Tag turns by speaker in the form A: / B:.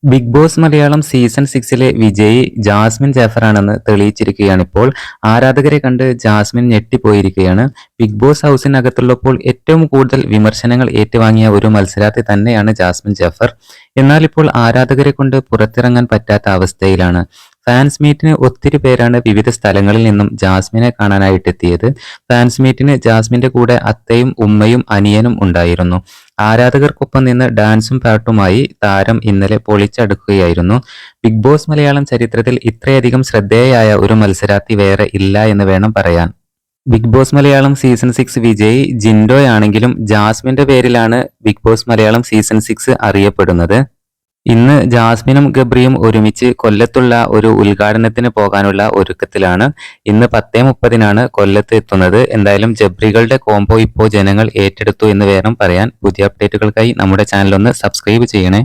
A: Big boss Malayalam season 6 വിജയി Jasmine ജാഫറാണെന്ന് തെളിയിച്ചിരിക്കുകയാണിപ്പോൾ. ആരാധകരെ കണ്ട് ജാസ്മിൻ ഞെട്ടിപ്പോയിരിക്കുകയാണ്. ബിഗ് ബോസ് ഹൗസിനകത്തുള്ളപ്പോൾ ഏറ്റവും കൂടുതൽ വിമർശനങ്ങൾ ഏറ്റുവാങ്ങിയ ഒരു മത്സരാർത്ഥി തന്നെയാണ് ജാസ്മിൻ ജാഫർ. എന്നാൽ ഇപ്പോൾ ആരാധകരെ കൊണ്ട് പുറത്തിറങ്ങാൻ പറ്റാത്ത അവസ്ഥയിലാണ്. ഫാൻസ് മീറ്റിന് ഒത്തിരി പേരാണ് വിവിധ സ്ഥലങ്ങളിൽ നിന്നും ജാസ്മിനെ കാണാനായിട്ടെത്തിയത്. ഫാൻസ് മീറ്റിന് ജാസ്മിന്റെ കൂടെ അത്തയും ഉമ്മയും അനിയനും ഉണ്ടായിരുന്നു. ആരാധകർക്കൊപ്പം നിന്ന് ഡാൻസും പാട്ടുമായി താരം ഇന്നലെ പൊളിച്ചടുക്കുകയായിരുന്നു. ബിഗ് ബോസ് മലയാളം ചരിത്രത്തിൽ ഇത്രയധികം ശ്രദ്ധേയയായ ഒരു മത്സരാർത്ഥി വേറെ ഇല്ല എന്ന് വേണം പറയാൻ. ബിഗ് ബോസ് മലയാളം സീസൺ 6 വിജയി ജിൻഡോയാണെങ്കിലും ജാസ്മിന്റെ പേരിലാണ് ബിഗ് ബോസ് മലയാളം സീസൺ 6 അറിയപ്പെടുന്നത്. ഇന്ന് ജാസ്മിനും ഗബ്രിയും ഒരുമിച്ച് കൊല്ലത്തുള്ള ഒരു ഉദ്ഘാടനത്തിന് പോകാനുള്ള ഒരുക്കത്തിലാണ്. ഇന്ന് 10:30 കൊല്ലത്ത് എത്തുന്നത്. എന്തായാലും ജബ്രികളുടെ കോംബോ ഇപ്പോൾ ജനങ്ങൾ ഏറ്റെടുത്തു എന്ന് വേണം പറയാൻ. പുതിയ അപ്ഡേറ്റുകൾക്കായി നമ്മുടെ ചാനൽ ഒന്ന് സബ്സ്ക്രൈബ് ചെയ്യണേ.